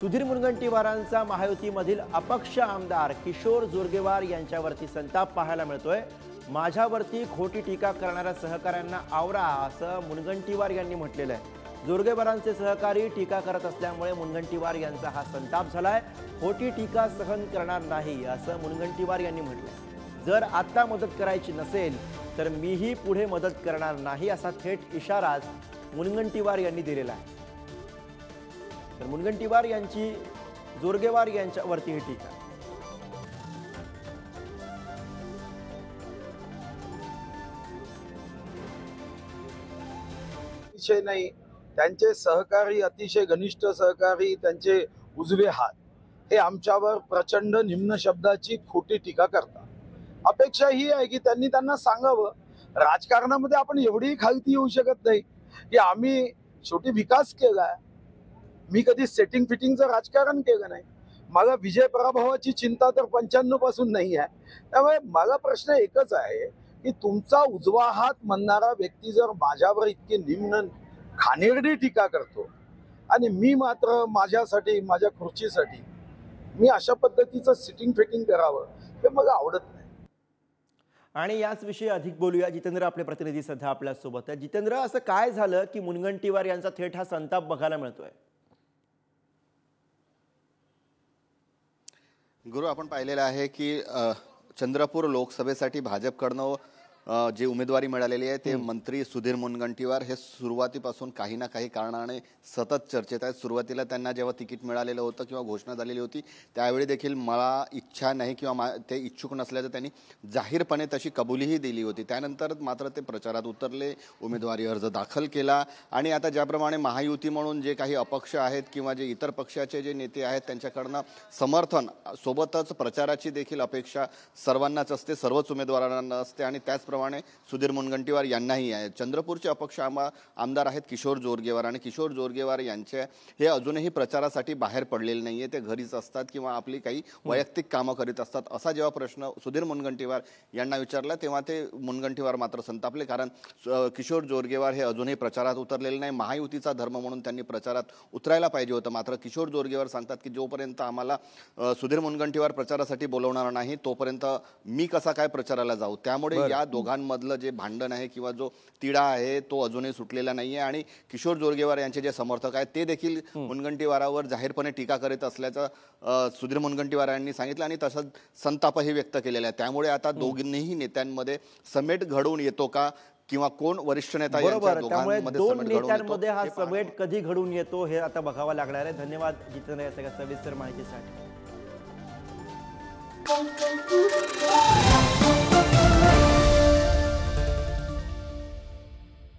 सुधीर मुनगंटीवारांचा महायुतीमधील अपक्ष आमदार किशोर जोरगेवार यांच्यावरती संताप पाहायला मिळतोय। माझ्यावरती खोटी टीका करणाऱ्या सहकाऱ्यांना आवरा असं मुनगंटीवार यांनी म्हटलेलं आहे। जोरगेवारांचे सहकारी टीका करत असल्यामुळे मुनगंटीवार यांचा हा संताप झालाय। खोटी टीका सहन करणार नाही असं मुनगंटीवार यांनी म्हटलंय। जर आता मदत करायची नसेल तर मीही पुढे मदत करणार नाही असा थेट इशारा मुनगंटीवार यांनी दिलेला आहे। तर मुनगंटीवार यांची जोरगेवार यांच्यावरती ही टीका। विषय नाही, त्यांचे सहकारी अतिशय घनिष्ठ सहकारी त्यांचे उजवे हात हे आमच्यावर प्रचंड निम्न शब्दाची खोटी टीका करतात। अपेक्षा ही आहे की त्यांना सांगावं, राजकारणामध्ये आपण एवढी खालती येऊ शकत नाही की आम्ही शेवटी विकास केलाय। मी कधी सेटिंग फिटिंगचं राजकारण केलं नाही। मला विजय पराभवाची चिंता तर 95 पासून नाही आहे। त्यामुळे मला प्रश्न एकच आहे की तुमचा उजवा हात म्हणणारा व्यक्ती जर माझ्यावर इतकी निम्न घाणेरडी टीका करतो आणि मी मात्र माझ्यासाठी माझ्या खुर्चीसाठी मी अशा पद्धतीचं सिटिंग फिटिंग करावं हे मला आवडत नाही। आणि याच विषयी अधिक बोलूया। जितेंद्र आपले प्रतिनिधी सध्या आपल्या सोबत आहे। जितेंद्र, असं काय झालं की मुनगंटीवार यांचा थेट हा संताप बघायला मिळतोय? गुरु, आपण पाहिलेलं आहे की चंद्रपूर लोकसभेसाठी भाजपकडनं जे उमेदवारी मिळालेली आहे ते मंत्री सुधीर मुनगंटीवार हे सुरुवातीपासून काही ना काही कारणाने सतत चर्चेत आहेत। सुरुवातीला त्यांना जेव्हा तिकीट मिळालेलं होतं किंवा घोषणा झालेली होती त्यावेळी देखील मला इच्छा नाही किंवा ते इच्छुक नसल्याचं त्यांनी जाहीरपणे तशी कबुलीही दिली होती। त्यानंतर मात्र ते प्रचारात उतरले, उमेदवारी अर्ज दाखल केला आणि आता ज्याप्रमाणे महायुती म्हणून जे काही अपक्ष आहेत किंवा जे इतर पक्षाचे जे नेते आहेत त्यांच्याकडनं समर्थन सोबतच प्रचाराची देखील अपेक्षा सर्वांनाच असते, सर्वच उमेदवारांना असते आणि त्याचप्रमाणे सुधीर मुनगंटीवार यांनाही आहे। चंद्रपूरचे अपक्ष आमदार आहेत किशोर जोरगेवार आणि किशोर जोरगेवार यांचे हे अजूनही प्रचारासाठी बाहेर पडलेले नाहीये। ते घरीच असतात किंवा आपली काही वैयक्तिक कामं करीत असतात। असा जेव्हा प्रश्न सुधीर मुनगंटीवार यांना विचारला तेव्हा ते मुनगंटीवार मात्र संतापले, कारण किशोर जोरगेवार हे अजूनही प्रचारात उतरलेले नाही। महायुतीचा धर्म म्हणून त्यांनी प्रचारात उतरायला पाहिजे होतं। मात्र किशोर जोरगेवार सांगतात की जोपर्यंत आम्हाला सुधीर मुनगंटीवार प्रचारासाठी बोलवणार नाही तोपर्यंत मी कसा काय प्रचाराला जाऊ। त्यामुळे या दोघांमधलं जे भांडण आहे किंवा जो तिढा आहे तो अजूनही सुटलेला नाहीये आणि किशोर जोरगेवार यांचे जे समर्थक आहेत ते देखील मुनगंटीवारावर जाहीरपणे टीका करीत असल्याचं सुधीर मुनगंटीवार यांनी सांगितलं आणि तसंच संतापही व्यक्त केलेला आहे। त्यामुळे आता दोघींनीही नेत्यांमध्ये समेट घडून येतो का किंवा कोण वरिष्ठ नेता यांच्या दोन नेत्यांमध्ये हा समेट कधी घडून येतो हे आता बघावं लागणार आहे। धन्यवाद जितेंद्र या सगळ्या सविस्तर माहितीसाठी।